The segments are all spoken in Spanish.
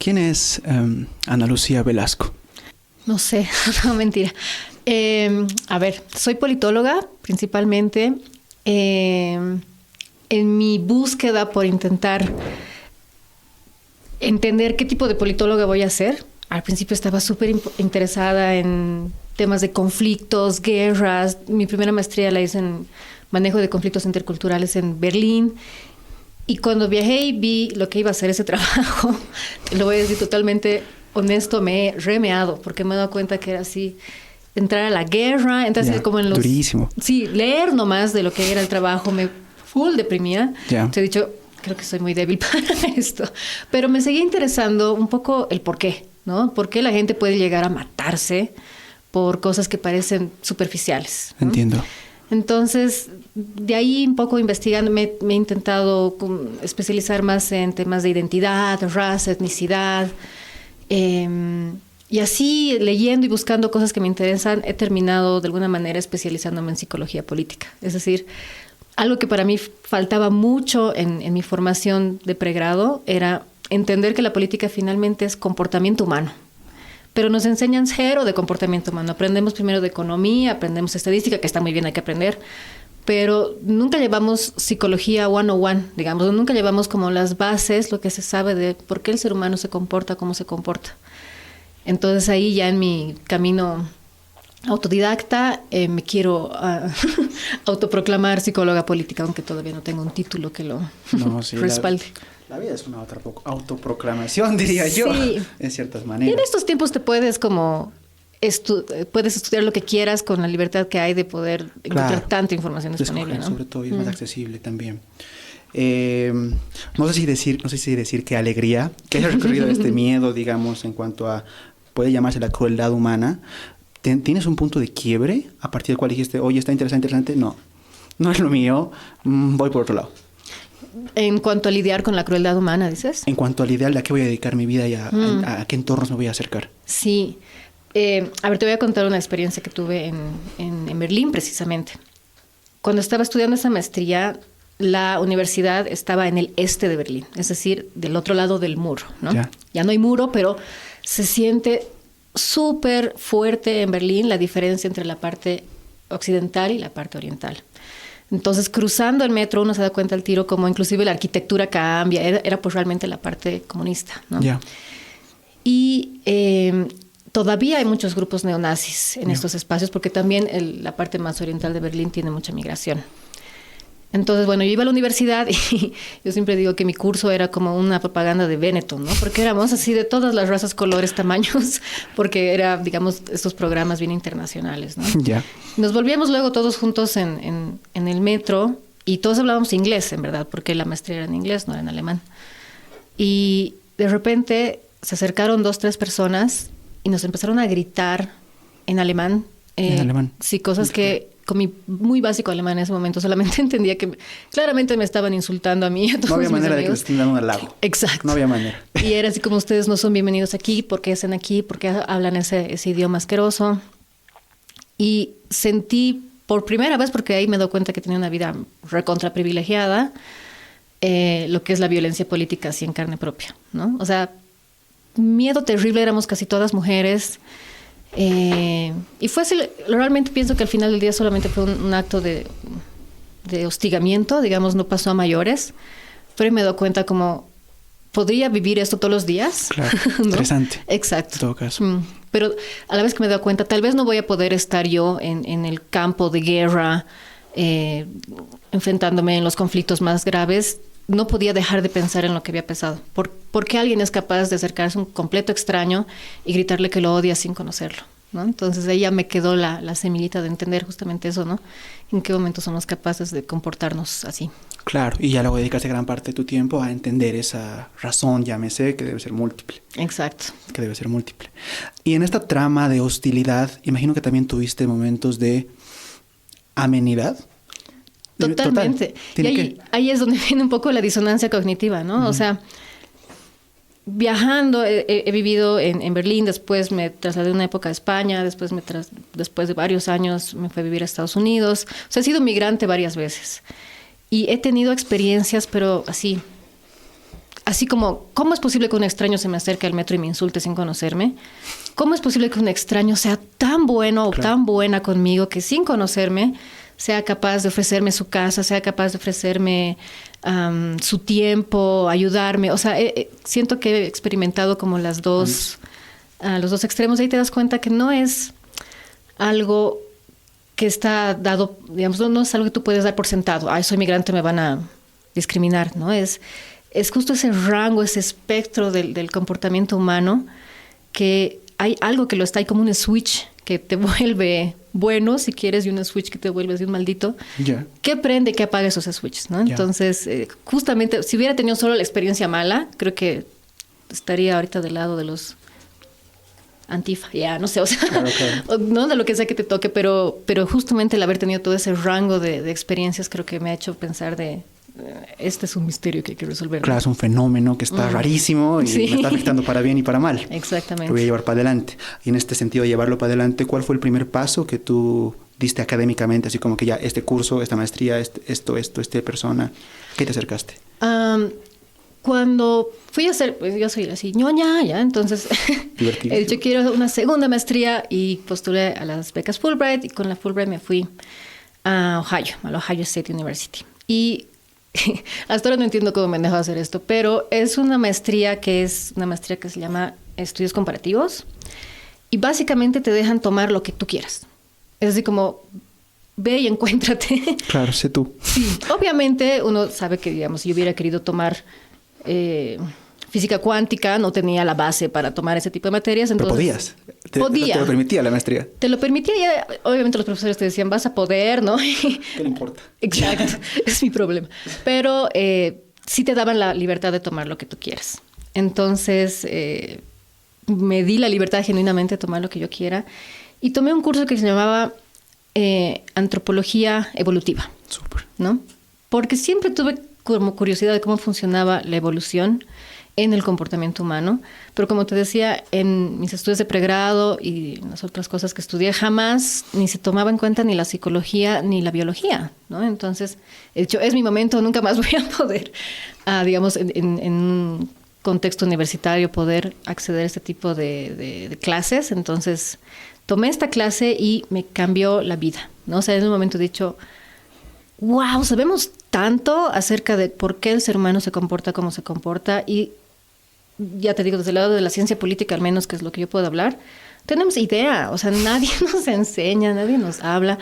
¿Quién es Ana Lucía Velasco? No sé, no, mentira. A ver, soy politóloga principalmente. En mi búsqueda por intentar entender qué tipo de politóloga voy a ser, al principio estaba súper interesada en temas de conflictos, guerras. Mi primera maestría la hice en manejo de conflictos interculturales en Berlín. Y cuando viajé y vi lo que iba a hacer ese trabajo, lo voy a decir totalmente honesto, me he remeado, porque me he dado cuenta que era así, entrar a la guerra, entrar como en los... Durísimo. Sí, leer nomás de lo que era el trabajo, me full deprimía. Te he dicho, creo que soy muy débil para esto. Pero me seguía interesando un poco el por qué, ¿no? ¿Por qué la gente puede llegar a matarse por cosas que parecen superficiales, ¿no? Entiendo. Entonces, de ahí un poco investigando, me he intentado especializar más en temas de identidad, raza, etnicidad. Y así, leyendo y buscando cosas que me interesan, he terminado de alguna manera especializándome en psicología política. Es decir, algo que para mí faltaba mucho en mi formación de pregrado era entender que la política finalmente es comportamiento humano. Pero nos enseñan cero de comportamiento humano. Aprendemos primero de economía, aprendemos estadística, que está muy bien, hay que aprender, pero nunca llevamos psicología 101, digamos, nunca llevamos como las bases, lo que se sabe de por qué el ser humano se comporta, cómo se comporta. Entonces ahí ya en mi camino autodidacta me quiero autoproclamar psicóloga política, aunque todavía no tengo un título que lo respalde. La vida es una otra autoproclamación, diría yo, en ciertas maneras. Y en estos tiempos te puedes como puedes estudiar lo que quieras con la libertad que hay de poder encontrar tanta información disponible, ¿no? Sobre todo, y es más accesible también. No sé si decir qué alegría que haya recorrido este miedo, digamos, en cuanto a, puede llamarse la crueldad humana. ¿Tienes un punto de quiebre a partir del cual dijiste, oye, está interesante? No es lo mío, voy por otro lado? En cuanto a lidiar con la crueldad humana, ¿dices? En cuanto a lidiar, ¿a qué voy a dedicar mi vida y a qué entornos me voy a acercar? Sí. A ver, te voy a contar una experiencia que tuve en Berlín, precisamente. Cuando estaba estudiando esa maestría, la universidad estaba en el este de Berlín, es decir, del otro lado del muro, ¿no? Ya no hay muro, pero se siente súper fuerte en Berlín la diferencia entre la parte occidental y la parte oriental. Entonces, cruzando el metro, uno se da cuenta al tiro como inclusive la arquitectura cambia. Era pues realmente la parte comunista, ¿no? Y todavía hay muchos grupos neonazis en estos espacios, porque también la parte más oriental de Berlín tiene mucha migración. Entonces, bueno, yo iba a la universidad y yo siempre digo que mi curso era como una propaganda de Benetton, ¿no? Porque éramos así de todas las razas, colores, tamaños, porque era, digamos, estos programas bien internacionales, ¿no? Nos volvíamos luego todos juntos en el metro y todos hablábamos inglés, en verdad, porque la maestría era en inglés, no era en alemán. Y de repente se acercaron 2, 3 personas y nos empezaron a gritar en alemán. En alemán. Sí, cosas que con mi muy básico alemán en ese momento solamente entendía que claramente me estaban insultando a mí y a todos No había mis manera amigos. de que les estén dando un halago. Exacto. No había manera. Y era así como, ustedes no son bienvenidos aquí, ¿por qué hacen aquí? ¿Por qué hablan ese idioma asqueroso? Y sentí por primera vez, porque ahí me doy cuenta que tenía una vida recontra privilegiada, lo que es la violencia política así en carne propia, ¿no? O sea, miedo terrible, éramos casi todas mujeres. Y fue así, realmente pienso que al final del día solamente fue un acto de hostigamiento, digamos, no pasó a mayores, pero me doy cuenta como podría vivir esto todos los días. Claro, ¿no? Interesante. Exacto. En todo caso. Pero a la vez que me doy cuenta, tal vez no voy a poder estar yo en el campo de guerra, enfrentándome en los conflictos más graves. No podía dejar de pensar en lo que había pasado. ¿Por qué alguien es capaz de acercarse a un completo extraño y gritarle que lo odia sin conocerlo, ¿no? Entonces ahí ya me quedó la semillita de entender justamente eso, ¿no? En qué momento somos capaces de comportarnos así. Claro, y ya luego dedicaste gran parte de tu tiempo a entender esa razón, llámese, que debe ser múltiple. Exacto. Que debe ser múltiple. Y en esta trama de hostilidad, imagino que también tuviste momentos de amenidad. Totalmente. Y ahí es donde viene un poco la disonancia cognitiva, ¿no? O sea, viajando, he vivido en Berlín, después me trasladé una época a España, después de varios años me fui a vivir a Estados Unidos. O sea, he sido migrante varias veces. Y he tenido experiencias, pero así, así como, ¿cómo es posible que un extraño se me acerque al metro y me insulte sin conocerme? ¿Cómo es posible que un extraño sea tan bueno o tan buena conmigo que sin conocerme sea capaz de ofrecerme su casa, sea capaz de ofrecerme su tiempo, ayudarme? O sea, siento que he experimentado como los dos extremos. Ahí te das cuenta que no es algo que está dado, digamos, no es algo que tú puedes dar por sentado. Ay, soy migrante, me van a discriminar, ¿no? Es justo ese rango, ese espectro del comportamiento humano, que hay algo que lo está ahí como un switch que te vuelve bueno, si quieres, y un switch que te vuelve así un maldito. Yeah. ¿Qué prende, qué apaga esos switches, ¿no? Yeah. Entonces, justamente, si hubiera tenido solo la experiencia mala, creo que estaría ahorita del lado de los Antifa, ya, no sé, o sea, claro. No de lo que sea que te toque, pero justamente el haber tenido todo ese rango de experiencias creo que me ha hecho pensar este es un misterio que hay que resolver. Claro, es un fenómeno que está rarísimo y me está afectando para bien y para mal. Exactamente. Lo voy a llevar para adelante. Y en este sentido, llevarlo para adelante, ¿cuál fue el primer paso que tú diste académicamente? Así como que ya este curso, esta maestría, esta persona, ¿qué te acercaste? Cuando fui a hacer, pues yo soy así ñoña, ya, entonces he dicho quiero una segunda maestría y postulé a las becas Fulbright, y con la Fulbright me fui a Ohio, a la Ohio State University. Y hasta ahora no entiendo cómo me han dejado hacer esto, pero es una maestría que se llama Estudios Comparativos, y básicamente te dejan tomar lo que tú quieras. Es así como, ve y encuéntrate. Claro, sé tú. Sí, obviamente uno sabe que, digamos, si yo hubiera querido tomar física cuántica, no tenía la base para tomar ese tipo de materias. Entonces, pero podías. Te lo permitía la maestría. Te lo permitía y obviamente los profesores te decían, vas a poder, ¿no? ¿Qué le importa? Exacto, es mi problema. Pero sí te daban la libertad de tomar lo que tú quieras. Entonces, me di la libertad genuinamente de tomar lo que yo quiera y tomé un curso que se llamaba Antropología Evolutiva. Súper. ¿No? Porque siempre tuve como curiosidad de cómo funcionaba la evolución en el comportamiento humano, pero como te decía, en mis estudios de pregrado y en las otras cosas que estudié, jamás ni se tomaba en cuenta ni la psicología ni la biología, ¿no? Entonces, de hecho, es mi momento, nunca más voy a poder, digamos, en un contexto universitario, poder acceder a este tipo de clases. Entonces, tomé esta clase y me cambió la vida, ¿no? O sea, en un momento he dicho, wow, sabemos tanto acerca de por qué el ser humano se comporta como se comporta, y ya te digo, desde el lado de la ciencia política al menos, que es lo que yo puedo hablar, tenemos idea, o sea, nadie nos enseña, nadie nos habla,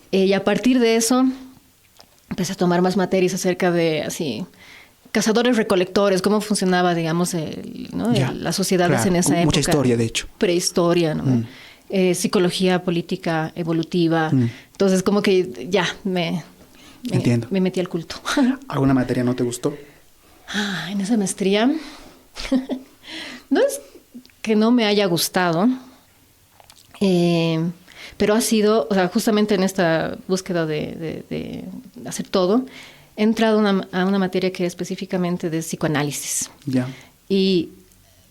y a partir de eso empecé a tomar más materias acerca de así cazadores recolectores, cómo funcionaba, digamos, las sociedades, claro, en esa época. Mucha historia, de hecho. Prehistoria, ¿no? Psicología política evolutiva. Entonces, como que ya Entiendo. Me metí al culto. ¿Alguna materia no te gustó? En esa maestría, no es que no me haya gustado, pero ha sido, o sea, justamente en esta búsqueda de hacer todo, he entrado a una materia que es específicamente de psicoanálisis. Ya. Y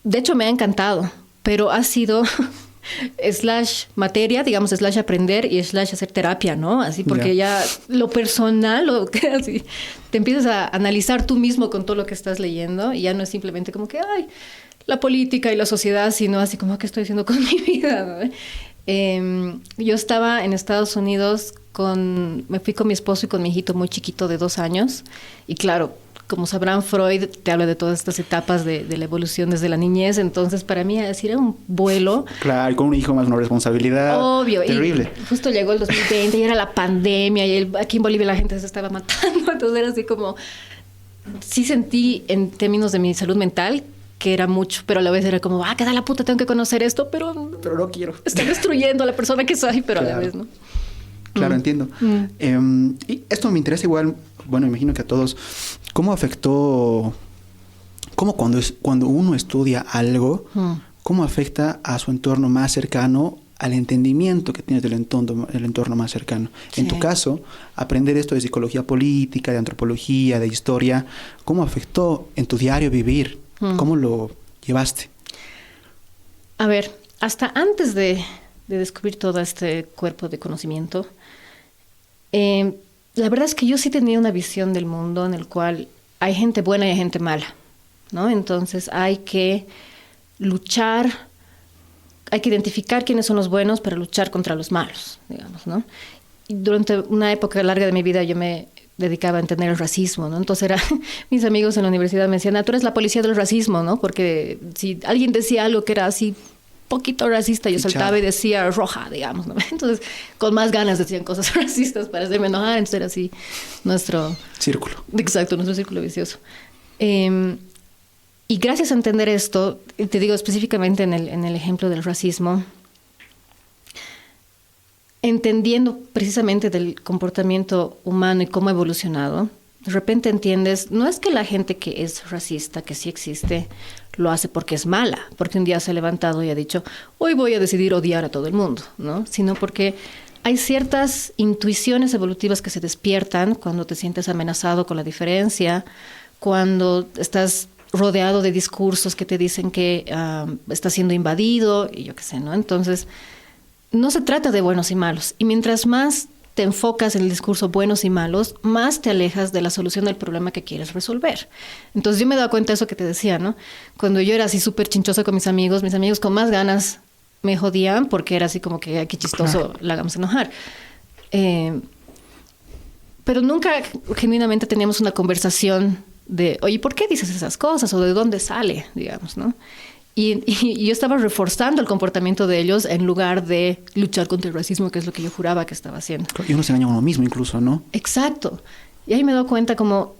de hecho me ha encantado, pero ha sido / materia, digamos, / aprender y / hacer terapia, ¿no? Así, porque ya lo personal, así, te empiezas a analizar tú mismo con todo lo que estás leyendo, y ya no es simplemente como que, ay, la política y la sociedad, sino así como, ¿qué estoy haciendo con mi vida? ¿No? Yo estaba en Estados Unidos me fui con mi esposo y con mi hijito muy chiquito de 2 años, y claro, como sabrán, Freud te habla de todas estas etapas de la evolución desde la niñez. Entonces, para mí, era un vuelo. Claro, y con un hijo más una responsabilidad. Obvio. Terrible. Y justo llegó el 2020 y era la pandemia, y aquí en Bolivia la gente se estaba matando. Entonces, era así como... Sí sentí, en términos de mi salud mental, que era mucho, pero a la vez era como, qué da la puta, tengo que conocer esto, pero no quiero. Está destruyendo a la persona que soy, pero claro, a la vez, ¿no? Claro, entiendo. Y esto me interesa igual, bueno, imagino que a todos, ¿cómo afectó, cuando uno estudia algo, cómo afecta a su entorno más cercano, al entendimiento que tienes del entorno más cercano? Sí. En tu caso, aprender esto de psicología política, de antropología, de historia, ¿cómo afectó en tu diario vivir? ¿Cómo lo llevaste? A ver, hasta antes de descubrir todo este cuerpo de conocimiento, la verdad es que yo sí tenía una visión del mundo en el cual hay gente buena y hay gente mala. ¿no? Entonces hay que luchar, hay que identificar quiénes son los buenos para luchar contra los malos, digamos, ¿no? Y durante una época larga de mi vida yo me dedicaba a entender el racismo, ¿no? Entonces mis amigos en la universidad me decían, tú eres la policía del racismo, ¿no? Porque si alguien decía algo que era así poquito racista, yo saltaba y decía roja, digamos, ¿no? Entonces, con más ganas decían cosas racistas para hacerme enojar, entonces era así nuestro... Círculo. Exacto, nuestro círculo vicioso. Y gracias a entender esto, te digo específicamente en el ejemplo del racismo, entendiendo precisamente del comportamiento humano y cómo ha evolucionado, de repente entiendes, no es que la gente que es racista, que sí existe, lo hace porque es mala, porque un día se ha levantado y ha dicho, hoy voy a decidir odiar a todo el mundo, ¿no? Sino porque hay ciertas intuiciones evolutivas que se despiertan cuando te sientes amenazado con la diferencia, cuando estás rodeado de discursos que te dicen que estás siendo invadido, y yo qué sé, ¿no? Entonces, no se trata de buenos y malos. Y mientras más te enfocas en el discurso buenos y malos, más te alejas de la solución del problema que quieres resolver. Entonces yo me he dado cuenta de eso que te decía, ¿no? Cuando yo era así súper chinchosa con mis amigos con más ganas me jodían porque era así como que, ay, qué chistoso, la hagamos enojar. Pero nunca genuinamente teníamos una conversación de, oye, ¿por qué dices esas cosas? O de dónde sale, digamos, ¿no? Y yo estaba reforzando el comportamiento de ellos en lugar de luchar contra el racismo, que es lo que yo juraba que estaba haciendo. Y uno se engaña a uno mismo incluso, ¿no? Exacto. Y ahí me doy cuenta como,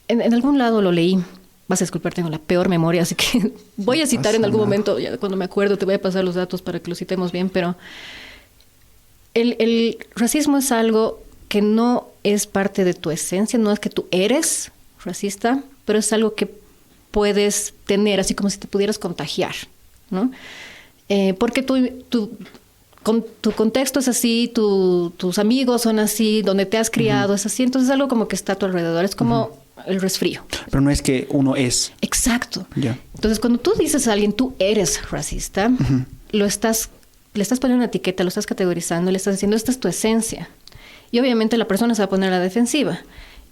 en algún lado lo leí, vas a disculpar, tengo la peor memoria, así que voy a citar en algún momento, ya cuando me acuerdo te voy a pasar los datos para que lo citemos bien, pero el racismo es algo que no es parte de tu esencia, no es que tú eres racista, pero es algo que puedes tener, así como si te pudieras contagiar, ¿no? Porque tu contexto es así, tus amigos son así, donde te has criado es así, entonces es algo como que está a tu alrededor, es como el resfrío. Pero no es que uno es. Exacto. Yeah. Entonces, cuando tú dices a alguien, tú eres racista, le estás poniendo una etiqueta, lo estás categorizando, le estás diciendo, esta es tu esencia. Y obviamente la persona se va a poner a la defensiva.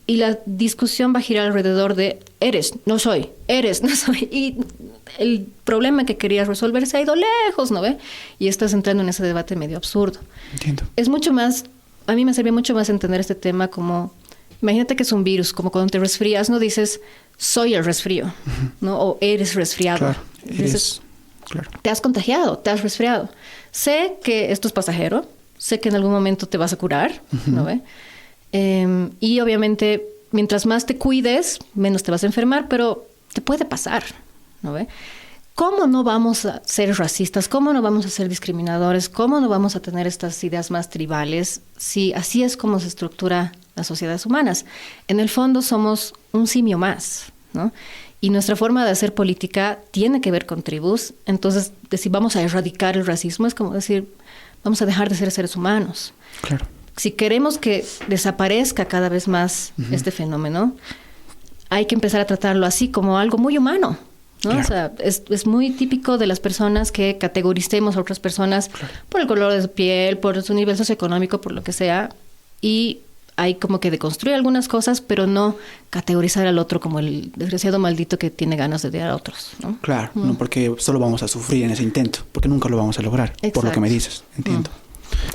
Y la discusión va a girar alrededor de eres, no soy, eres, no soy. Y el problema que querías resolver se ha ido lejos, ¿no ve? Y estás entrando en ese debate medio absurdo. Entiendo. Es mucho más, a mí me servía mucho más entender este tema como, imagínate que es un virus, como cuando te resfrías, no dices, soy el resfrío, ¿no? O eres resfriado. Claro, dices, claro. Te has contagiado, te has resfriado. Sé que esto es pasajero, sé que en algún momento te vas a curar, ¿no ve? Y obviamente, mientras más te cuides, menos te vas a enfermar, pero te puede pasar, ¿no ve? ¿Cómo no vamos a ser racistas? ¿Cómo no vamos a ser discriminadores? ¿Cómo no vamos a tener estas ideas más tribales? Si así es como se estructura las sociedades humanas. En el fondo somos un simio más, ¿no? Y nuestra forma de hacer política tiene que ver con tribus. Entonces, decir vamos a erradicar el racismo es como decir, vamos a dejar de ser seres humanos. Claro. Si queremos que desaparezca cada vez más este fenómeno, hay que empezar a tratarlo así como algo muy humano, ¿no? Claro. O sea, es muy típico de las personas que categoricemos a otras personas por el color de su piel, por su nivel socioeconómico, por lo que sea, y hay como que deconstruir algunas cosas, pero no categorizar al otro como el desgraciado maldito que tiene ganas de odiar a otros, ¿no? Claro, no, porque solo vamos a sufrir en ese intento, porque nunca lo vamos a lograr, Exacto. por lo que me dices, entiendo.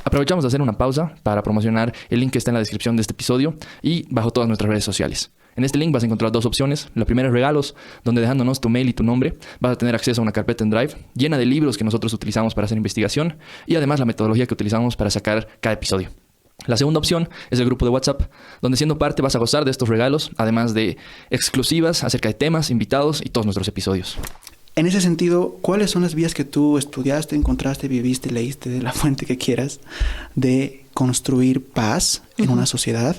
Aprovechamos de hacer una pausa para promocionar el link que está en la descripción de este episodio y bajo todas nuestras redes sociales. En este link vas a encontrar dos opciones. La primera es regalos, donde dejándonos tu mail y tu nombre vas a tener acceso a una carpeta en Drive llena de libros que nosotros utilizamos para hacer investigación y además la metodología que utilizamos para sacar cada episodio. La segunda opción es el grupo de WhatsApp, donde siendo parte vas a gozar de estos regalos, además de exclusivas acerca de temas, invitados y todos nuestros episodios. En ese sentido, ¿cuáles son las vías que tú estudiaste, encontraste, viviste, leíste, de la fuente que quieras, de construir paz en una sociedad?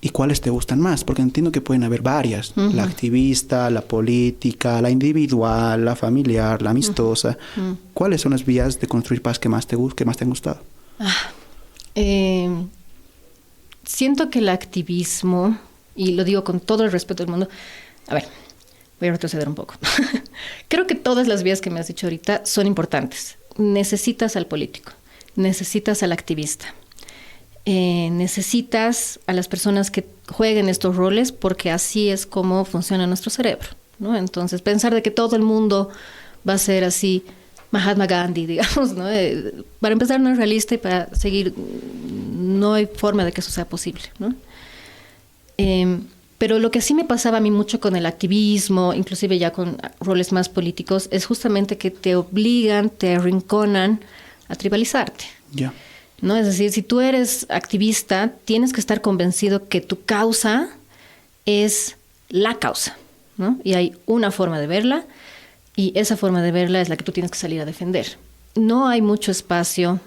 ¿Y cuáles te gustan más? Porque entiendo que pueden haber varias. La activista, la política, la individual, la familiar, la amistosa. ¿Cuáles son las vías de construir paz que más te han gustado? Siento que el activismo, y lo digo con todo el respeto del mundo, a ver, voy a retroceder un poco. Creo que todas las vías que me has dicho ahorita son importantes. Necesitas al político, necesitas al activista, necesitas a las personas que jueguen estos roles porque así es como funciona nuestro cerebro, ¿no? Entonces, pensar de que todo el mundo va a ser así, Mahatma Gandhi, digamos, ¿no? Para empezar no es realista y para seguir no hay forma de que eso sea posible, ¿no? Pero lo que sí me pasaba a mí mucho con el activismo, inclusive ya con roles más políticos, es justamente que te obligan, te arrinconan a tribalizarte. Ya. ¿No? Es decir, si tú eres activista, tienes que estar convencido que tu causa es la causa, ¿no? Y hay una forma de verla, y esa forma de verla es la que tú tienes que salir a defender. No hay mucho espacio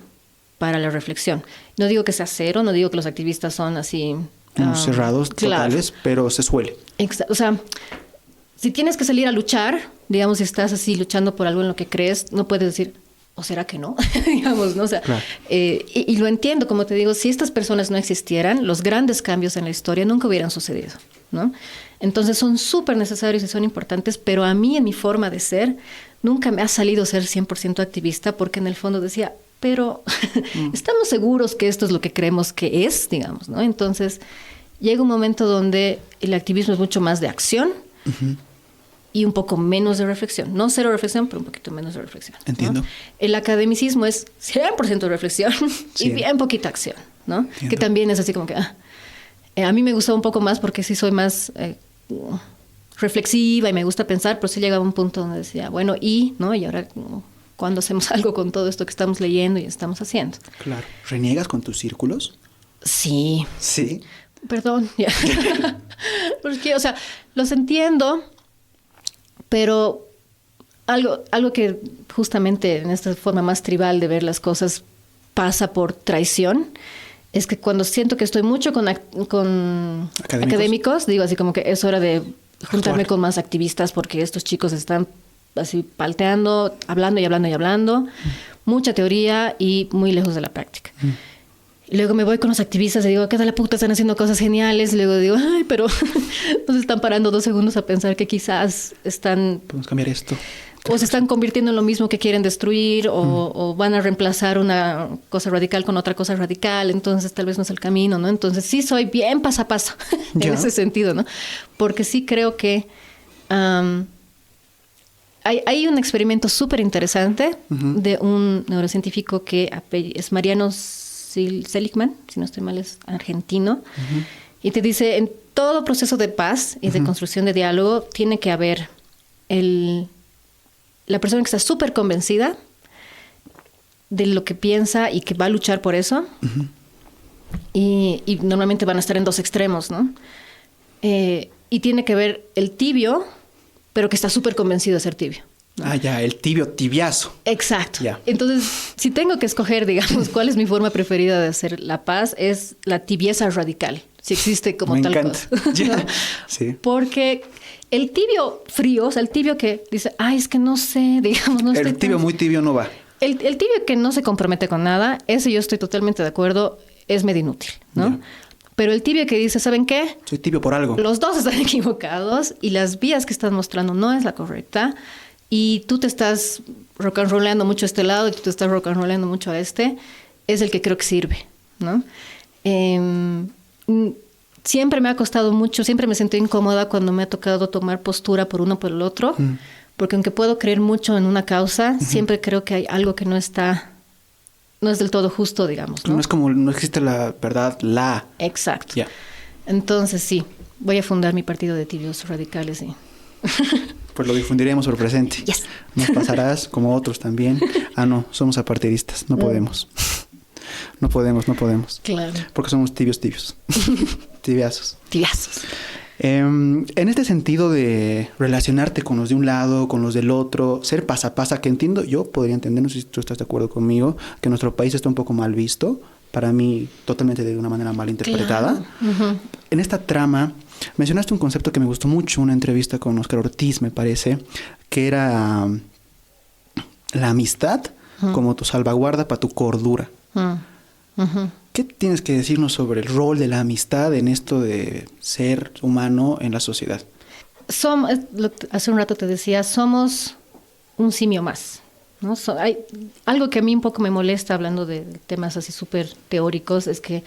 para la reflexión. No digo que sea cero, no digo que los activistas son así... cerrados, claro. totales, pero se suele. O sea, si tienes que salir a luchar, digamos, si estás así luchando por algo en lo que crees, no puedes decir, ¿o será que no? Digamos, ¿no? O sea, claro. Y lo entiendo, como te digo, si estas personas no existieran, los grandes cambios en la historia nunca hubieran sucedido, ¿no? Entonces son súper necesarios y son importantes, pero a mí en mi forma de ser nunca me ha salido ser 100% activista porque en el fondo decía, pero estamos seguros que esto es lo que creemos que es, digamos, ¿no? Entonces llega un momento donde el activismo es mucho más de acción y un poco menos de reflexión. No cero reflexión, pero un poquito menos de reflexión, ¿no? Entiendo. El academicismo es 100% de reflexión Sí. y bien poquita acción, ¿no? Entiendo. Que también es así como que... a mí me gusta un poco más porque sí soy más reflexiva y me gusta pensar, pero sí llegaba a un punto donde decía, bueno, ¿no? Y ahora, ¿cuándo hacemos algo con todo esto que estamos leyendo y estamos haciendo? Claro. ¿Reniegas con tus círculos? Sí. Sí. Perdón. Ya. Porque, o sea, los entiendo, pero algo que justamente en esta forma más tribal de ver las cosas pasa por traición, es que cuando siento que estoy mucho con académicos, digo así como que es hora de juntarme con más activistas porque estos chicos están así palteando, hablando y hablando y hablando, mucha teoría y muy lejos de la práctica. Y luego me voy con los activistas y digo, ¿qué de la puta? Están haciendo cosas geniales. Y luego digo, ay, pero no se están parando 2 segundos a pensar que quizás están... Podemos cambiar esto. O se están convirtiendo en lo mismo que quieren destruir o van a reemplazar una cosa radical con otra cosa radical, entonces tal vez no es el camino, ¿no? Entonces sí soy bien paso a paso en ese sentido, ¿no? Porque sí creo que hay un experimento súper interesante de un neurocientífico que es Mariano Seligman, si no estoy mal es argentino, y te dice, en todo proceso de paz y de construcción de diálogo tiene que haber la persona que está súper convencida de lo que piensa y que va a luchar por eso. Y normalmente van a estar en 2 extremos, ¿no? Y tiene que ver el tibio, pero que está súper convencido de ser tibio, ¿no? Ah, ya, el tibio, tibiazo. Exacto. Ya. Entonces, si tengo que escoger, digamos, cuál es mi forma preferida de hacer la paz, es la tibieza radical, si existe como Me tal encanta. cosa. Ya. ¿No? Sí. Porque el tibio frío, o sea, el tibio que dice, ay, es que no sé, digamos, no estoy El tibio tan... muy tibio no va. El tibio que no se compromete con nada, ese yo estoy totalmente de acuerdo, es medio inútil, ¿no? Ya. Pero el tibio que dice, ¿saben qué? Soy tibio por algo. Los dos están equivocados y las vías que están mostrando no es la correcta y tú te estás rock and rollando mucho a este lado y tú te estás rock and rollando mucho a este, es el que creo que sirve, ¿no? Siempre me ha costado mucho, siempre me sentí incómoda cuando me ha tocado tomar postura por uno o por el otro, porque aunque puedo creer mucho en una causa, siempre creo que hay algo que no es del todo justo, digamos, ¿no? No es como, no existe la verdad, Exacto. Ya. Entonces sí, voy a fundar mi partido de tibios radicales y... Pues lo difundiremos por presente. Yes. Nos pasarás como otros también. Ah, no, somos apartidistas, no podemos. No podemos. Claro. Porque somos tibios. Tibiazos. Tibiazos. En este sentido de relacionarte con los de un lado, con los del otro, ser pasapasa, que entiendo, yo podría entender, no sé si tú estás de acuerdo conmigo, que nuestro país está un poco mal visto, para mí totalmente de una manera mal interpretada. Claro. En esta trama mencionaste un concepto que me gustó mucho, una entrevista con Oscar Ortiz, me parece, que era la amistad como tu salvaguarda para tu cordura. ¿Qué tienes que decirnos sobre el rol de la amistad en esto de ser humano en la sociedad? Hace un rato te decía, somos un simio más, ¿no? Hay algo que a mí un poco me molesta hablando de temas así súper teóricos, es que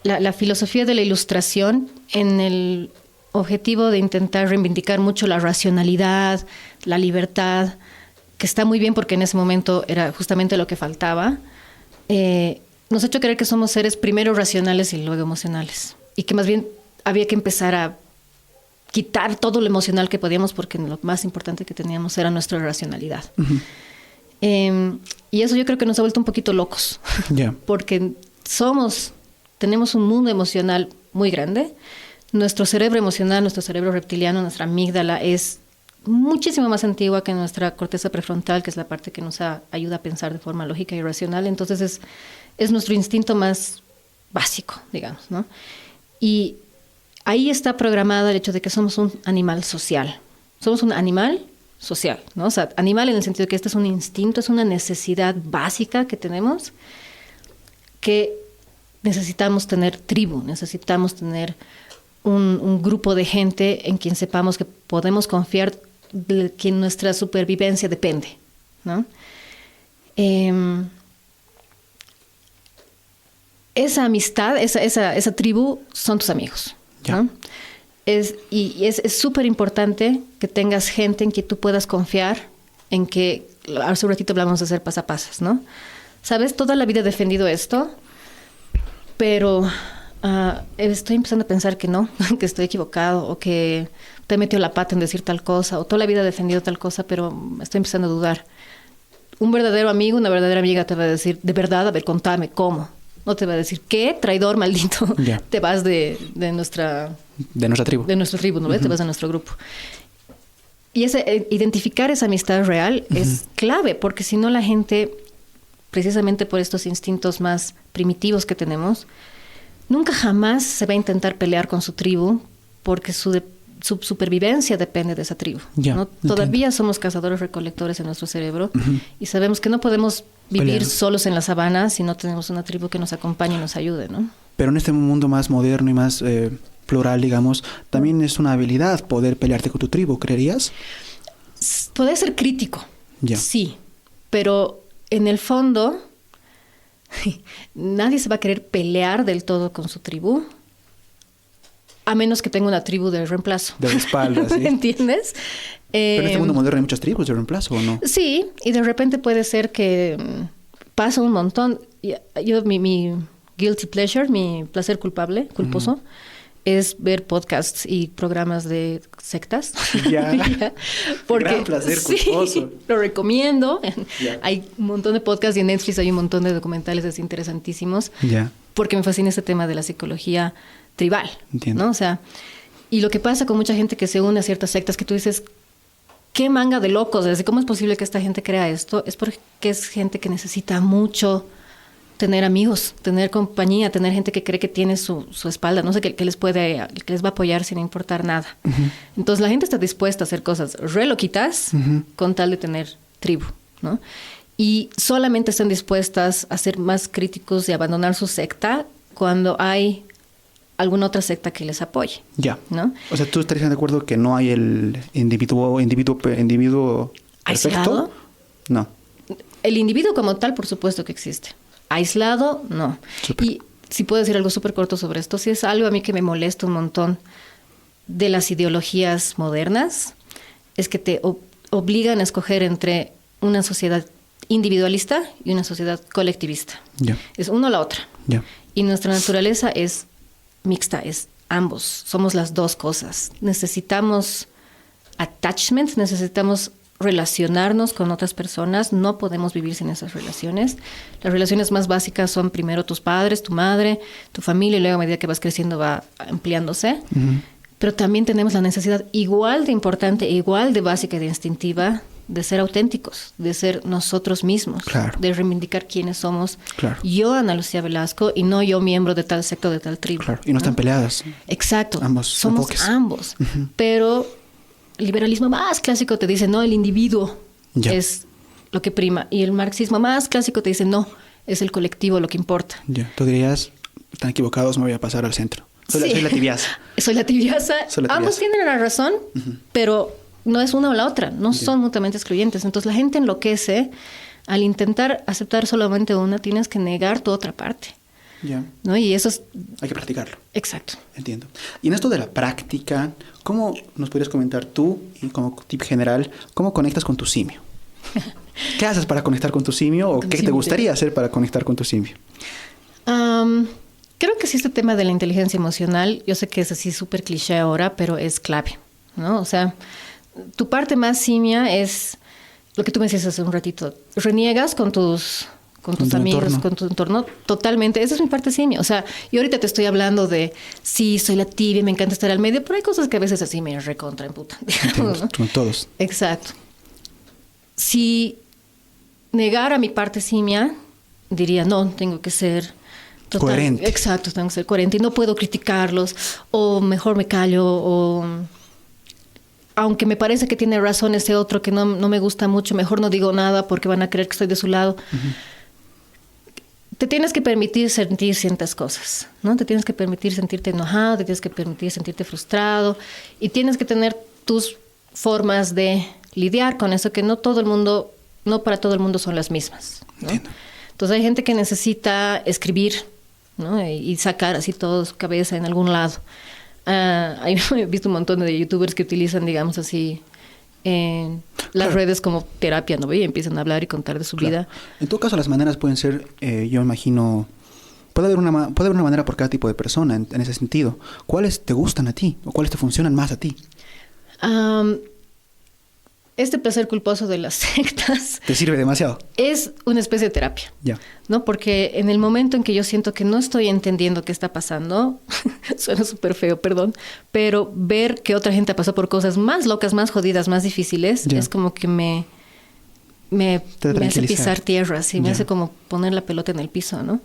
la filosofía de la ilustración en el objetivo de intentar reivindicar mucho la racionalidad, la libertad, que está muy bien porque en ese momento era justamente lo que faltaba, nos ha hecho creer que somos seres primero racionales y luego emocionales. Y que más bien había que empezar a quitar todo lo emocional que podíamos porque lo más importante que teníamos era nuestra racionalidad. Y eso yo creo que nos ha vuelto un poquito locos. Yeah. Porque tenemos un mundo emocional muy grande. Nuestro cerebro emocional, nuestro cerebro reptiliano, nuestra amígdala es muchísimo más antigua que nuestra corteza prefrontal, que es la parte que nos ayuda a pensar de forma lógica y racional. Entonces es nuestro instinto más básico, digamos, ¿no? Y ahí está programado el hecho de que somos un animal social. Somos un animal social, ¿no? O sea, animal en el sentido de que este es un instinto, es una necesidad básica que tenemos, que necesitamos tener tribu, necesitamos tener un grupo de gente en quien sepamos que podemos confiar, de quien nuestra supervivencia depende, ¿no? Esa amistad, esa tribu son tus amigos, ¿no? Es súper importante que tengas gente en que tú puedas confiar, en que, hace un ratito hablamos de hacer pasapasas, ¿no? ¿Sabes? Toda la vida he defendido esto, pero estoy empezando a pensar que no, que estoy equivocado, o que te he metido la pata en decir tal cosa, o toda la vida he defendido tal cosa, pero estoy empezando a dudar. Un verdadero amigo, una verdadera amiga te va a decir, de verdad, a ver, contame, ¿cómo? No te va a decir, ¿qué? Traidor, maldito. Yeah. Te vas de nuestra tribu. De nuestra tribu, ¿no? Te vas de nuestro grupo. Y identificar esa amistad real es clave, porque si no la gente, precisamente por estos instintos más primitivos que tenemos, nunca jamás se va a intentar pelear con su tribu, porque su supervivencia depende de esa tribu, yeah, ¿no? Todavía somos cazadores recolectores en nuestro cerebro y sabemos que no podemos vivir solos en la sabana si no tenemos una tribu que nos acompañe y nos ayude, ¿no? Pero en este mundo más moderno y más plural, digamos, también es una habilidad poder pelearte con tu tribu, ¿creerías? Puede ser crítico, yeah, sí, pero en el fondo nadie se va a querer pelear del todo con su tribu, a menos que tenga una tribu de reemplazo. De respaldo, ¿sí? ¿Entiendes? Pero en este mundo moderno hay muchas tribus de reemplazo, ¿o no? Sí, y de repente puede ser que pasa un montón. Mi guilty pleasure, mi placer culposo, es ver podcasts y programas de sectas. Ya. Porque, gran placer culposo. Sí, lo recomiendo. Yeah. Hay un montón de podcasts y en Netflix hay un montón de documentales así interesantísimos. Yeah. Porque me fascina este tema de la psicología tribal. Entiendo. ¿No? O sea, y lo que pasa con mucha gente que se une a ciertas sectas, que tú dices, ¿qué manga de locos? Es decir, ¿cómo es posible que esta gente crea esto? Es porque es gente que necesita mucho tener amigos, tener compañía, tener gente que cree que tiene su espalda, no sé, que les va a apoyar sin importar nada. Entonces la gente está dispuesta a hacer cosas re loquitas con tal de tener tribu, ¿no? Y solamente están dispuestas a ser más críticos y abandonar su secta cuando hay alguna otra secta que les apoye. Ya. ¿No? O sea, ¿tú estarías de acuerdo que no hay el individuo perfecto? ¿Aislado? No. El individuo como tal, por supuesto que existe. Aislado, no. Super. Y si puedo decir algo súper corto sobre esto, sí es algo a mí que me molesta un montón de las ideologías modernas, es que te obligan a escoger entre una sociedad individualista y una sociedad colectivista. Yeah. Es uno o la otra. Yeah. Y nuestra naturaleza es mixta, es ambos. Somos las dos cosas. Necesitamos attachment, necesitamos relacionarnos con otras personas. No podemos vivir sin esas relaciones. Las relaciones más básicas son primero tus padres, tu madre, tu familia, y luego a medida que vas creciendo va ampliándose. Pero también tenemos la necesidad igual de importante, igual de básica y de instintiva de ser auténticos, de ser nosotros mismos, claro, de reivindicar quiénes somos. Claro. Yo, Ana Lucía Velasco, y no yo, miembro de tal secta o de tal tribu. Claro. Y no están peleadas. Exacto. Ambos somos enfoques. ambos. Pero el liberalismo más clásico te dice, no, el individuo ya es lo que prima. Y el marxismo más clásico te dice, no, es el colectivo lo que importa. Ya. Tú dirías, están equivocados, me voy a pasar al centro. Soy la tibiaza. Soy la tibiaza. Ambos tienen la razón, pero no es una o la otra, no son mutuamente excluyentes. Entonces la gente enloquece al intentar aceptar solamente una, tienes que negar tu otra parte. Ya. ¿no? Y eso es... Hay que practicarlo. Exacto. Entiendo. Y en esto de la práctica, ¿cómo nos podrías comentar tú, y como tip general, cómo conectas con tu simio? ¿Qué haces para conectar con tu simio o qué te gustaría hacer para conectar con tu simio? Creo que sí, este tema de la inteligencia emocional, yo sé que es así súper cliché ahora, pero es clave, ¿no? O sea, tu parte más simia es lo que tú me decías hace un ratito. Reniegas con tus amigos, entorno. con tu entorno, totalmente. Esa es mi parte simia. O sea, yo ahorita te estoy hablando de, sí, soy la tibia, me encanta estar al medio, pero hay cosas que a veces así me recontra en puta. ¿No? Con todos. Exacto. Si negara mi parte simia, diría, no, tengo que ser coherente. Exacto, tengo que ser coherente y no puedo criticarlos, o mejor me callo, o aunque me parece que tiene razón ese otro que no me gusta mucho, mejor no digo nada porque van a creer que estoy de su lado. Te tienes que permitir sentir ciertas cosas, ¿no? Te tienes que permitir sentirte enojado, te tienes que permitir sentirte frustrado y tienes que tener tus formas de lidiar con eso, que no para todo el mundo son las mismas, ¿no? Entonces hay gente que necesita escribir, ¿no? Y sacar así todo su cabeza en algún lado. He visto un montón de youtubers que utilizan, digamos así, las redes como terapia, ¿no? Y empiezan a hablar y contar de su vida. En todo caso, las maneras pueden ser, yo imagino, puede haber una manera por cada tipo de persona en ese sentido. ¿Cuáles te gustan a ti o cuáles te funcionan más a ti? Este placer culposo de las sectas... ¿Te sirve demasiado? Es una especie de terapia, ya, ¿no? Porque en el momento en que yo siento que no estoy entendiendo qué está pasando, suena súper feo, perdón, pero ver que otra gente ha pasado por cosas más locas, más jodidas, más difíciles, ya, es como que me hace pisar tierra, ¿sí? Me hace como poner la pelota en el piso, ¿no?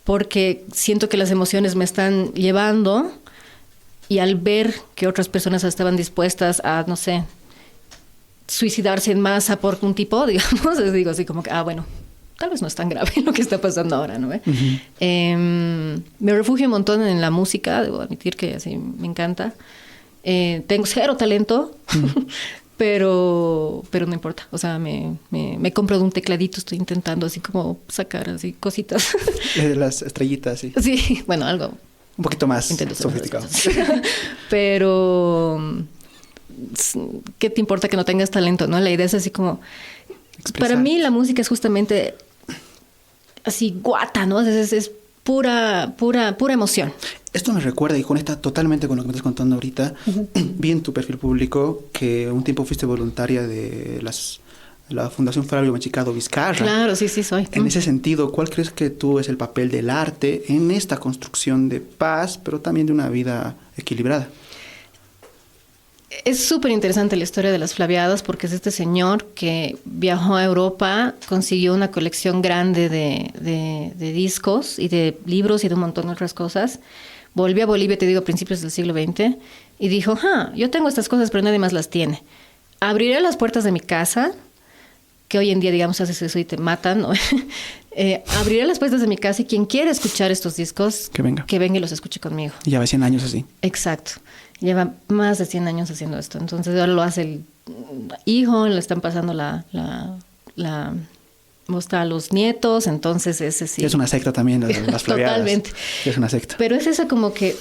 Porque siento que las emociones me están llevando y al ver que otras personas estaban dispuestas a, no sé, suicidarse en masa por un tipo, digamos, les digo así como que, bueno, tal vez no es tan grave lo que está pasando ahora, ¿no? Me refugio un montón en la música, debo admitir que así me encanta. Tengo cero talento, pero no importa. O sea, me compro un tecladito, estoy intentando así como sacar así cositas. Las estrellitas, sí. Sí, bueno, algo. Un poquito más sofisticado. Pero... ¿qué te importa que no tengas talento, no? La idea es así como... Para mí la música es justamente así guata, ¿no? Es pura emoción. Esto me recuerda y conecta totalmente con lo que me estás contando ahorita. Vi en tu perfil público que un tiempo fuiste voluntaria de la Fundación Flavio Machicado Vizcarra. Claro, sí, soy. En ese sentido, ¿cuál crees que tú es el papel del arte en esta construcción de paz, pero también de una vida equilibrada? Es súper interesante la historia de las Flaviadas porque es este señor que viajó a Europa, consiguió una colección grande de discos y de libros y de un montón de otras cosas. Volvió a Bolivia, te digo, a principios del siglo XX y dijo, yo tengo estas cosas pero nadie más las tiene. Abriré las puertas de mi casa, que hoy en día, digamos, haces eso y te matan, ¿no? Abriré las puertas de mi casa y quien quiera escuchar estos discos, que venga y los escuche conmigo. Y lleva 100 años así. Exacto. Lleva más de 100 años haciendo esto. Entonces ahora lo hace el hijo, le están pasando la muestra a los nietos, entonces ese sí. Es una secta también, las Flaviadas. Totalmente. Es una secta. Pero es eso como que...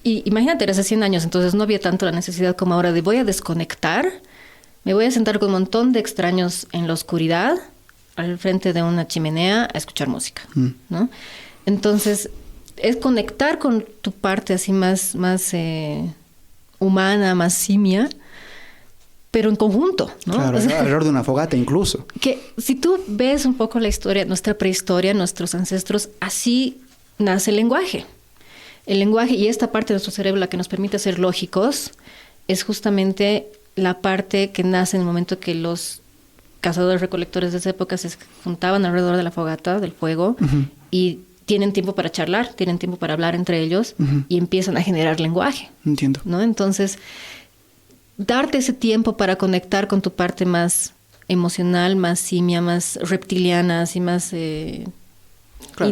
Y imagínate, era hace 100 años, entonces no había tanto la necesidad como ahora de voy a desconectar, me voy a sentar con un montón de extraños en la oscuridad, al frente de una chimenea, a escuchar música, ¿no? Entonces... es conectar con tu parte así más humana, más simia, pero en conjunto, ¿no? Claro, alrededor de una fogata incluso. Que si tú ves un poco la historia, nuestra prehistoria, nuestros ancestros, así nace el lenguaje. El lenguaje y esta parte de nuestro cerebro, la que nos permite ser lógicos, es justamente la parte que nace en el momento que los cazadores recolectores de esa época se juntaban alrededor de la fogata, del fuego, y tienen tiempo para charlar, tienen tiempo para hablar entre ellos y empiezan a generar lenguaje. Entiendo. ¿No? Entonces, darte ese tiempo para conectar con tu parte más emocional, más simia, más reptiliana, así más intuitiva.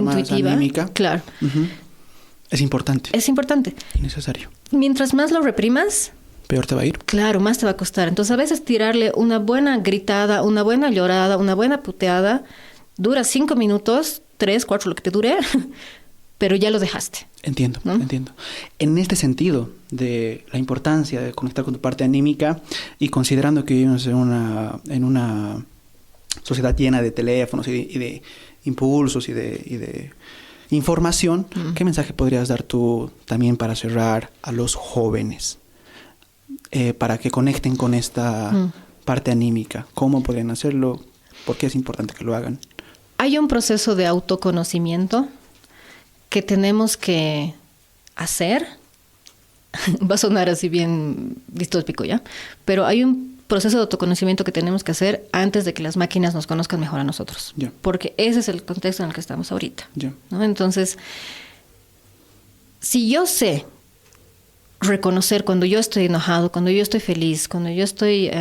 Más anímica. Claro. Es importante. Es importante. Y necesario. Mientras más lo reprimas, peor te va a ir. Claro, más te va a costar. Entonces, a veces tirarle una buena gritada, una buena llorada, una buena puteada, dura 5 minutos, 3, 4, lo que te dure, pero ya lo dejaste. Entiendo, ¿no? entiendo. En este sentido de la importancia de conectar con tu parte anímica y considerando que vivimos en una sociedad llena de teléfonos y de impulsos y de información, ¿qué mensaje podrías dar tú también para cerrar a los jóvenes? Para que conecten con esta parte anímica. ¿Cómo podrían hacerlo? ¿Por qué es importante que lo hagan? Hay un proceso de autoconocimiento que tenemos que hacer. Va a sonar así bien distópico, ¿ya? Pero hay un proceso de autoconocimiento que tenemos que hacer antes de que las máquinas nos conozcan mejor a nosotros. Yeah. Porque ese es el contexto en el que estamos ahorita. Yeah. ¿No? Entonces, si yo sé reconocer cuando yo estoy enojado, cuando yo estoy feliz, cuando yo estoy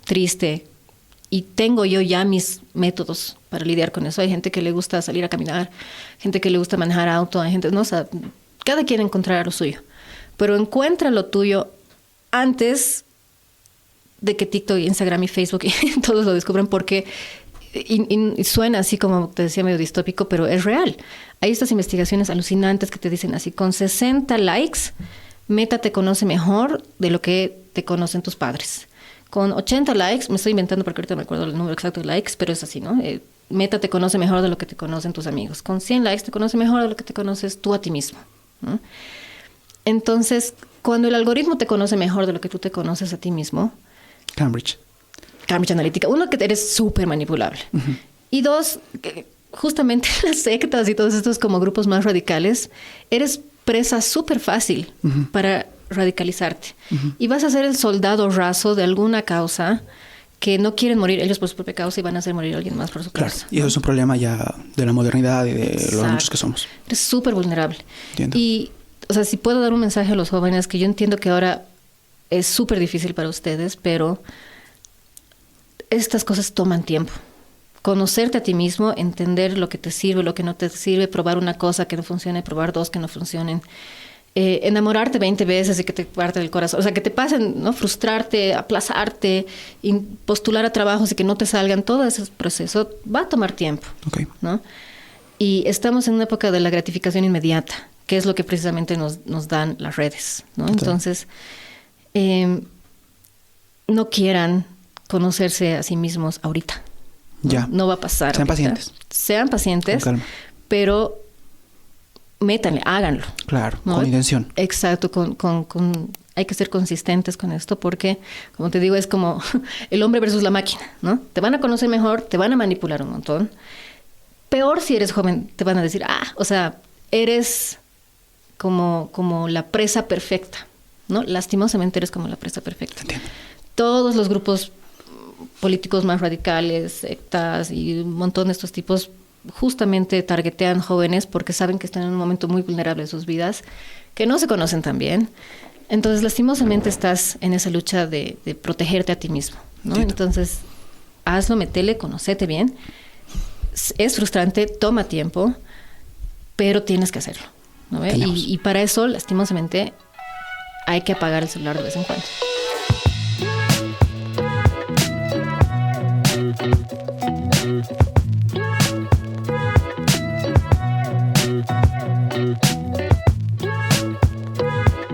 triste, y tengo yo ya mis métodos para lidiar con eso. Hay gente que le gusta salir a caminar, gente que le gusta manejar auto, hay gente, no, o sea, cada quien encontrará lo suyo. Pero encuentra lo tuyo antes de que TikTok, Instagram y Facebook y todos lo descubran, porque y suena así como te decía medio distópico, pero es real. Hay estas investigaciones alucinantes que te dicen así, con 60 likes, Meta te conoce mejor de lo que te conocen tus padres. Con 80 likes, me estoy inventando porque ahorita me acuerdo el número exacto de likes, pero es así, ¿no? Meta te conoce mejor de lo que te conocen tus amigos. Con 100 likes te conoce mejor de lo que te conoces tú a ti mismo, ¿no? Entonces, cuando el algoritmo te conoce mejor de lo que tú te conoces a ti mismo... Cambridge Analytica. Uno, que eres súper manipulable. Y dos, justamente las sectas y todos estos como grupos más radicales, eres presa súper fácil para radicalizarte. Y vas a ser el soldado raso de alguna causa que no quieren morir ellos por su propia causa y van a hacer morir a alguien más por su causa. Y eso es un problema ya de la modernidad y de los muchos que somos. Eres súper vulnerable. Entiendo. Y, o sea, si puedo dar un mensaje a los jóvenes, que yo entiendo que ahora es súper difícil para ustedes, pero estas cosas toman tiempo. Conocerte a ti mismo, entender lo que te sirve, lo que no te sirve, probar una cosa que no funcione, probar dos que no funcionen. Enamorarte 20 veces y que te parte del corazón, o sea, que te pasen, ¿no? Frustrarte, aplazarte, postular a trabajos y que no te salgan, todo ese proceso va a tomar tiempo, ¿no? Y estamos en una época de la gratificación inmediata, que es lo que precisamente nos dan las redes, ¿no? Entonces, no quieran conocerse a sí mismos ahorita. Ya. No va a pasar. Sean ahorita. pacientes. Sean pacientes, con calma. pero métanle, háganlo. Claro, ¿no? con intención. Exacto, hay que ser consistentes con esto porque, como te digo, es como el hombre versus la máquina, ¿no? Te van a conocer mejor, te van a manipular un montón. Peor si eres joven, te van a decir, o sea, eres como la presa perfecta, ¿no? Lastimosamente eres como la presa perfecta. Entiendo. Todos los grupos políticos más radicales, sectas y un montón de estos tipos justamente targetean jóvenes porque saben que están en un momento muy vulnerable de sus vidas, que no se conocen tan bien. Entonces, lastimosamente estás en esa lucha de protegerte a ti mismo, ¿no? Entiendo. Entonces, hazlo, metele, conócete bien. Es frustrante, toma tiempo, pero tienes que hacerlo, ¿no? Y para eso, lastimosamente, hay que apagar el celular de vez en cuando.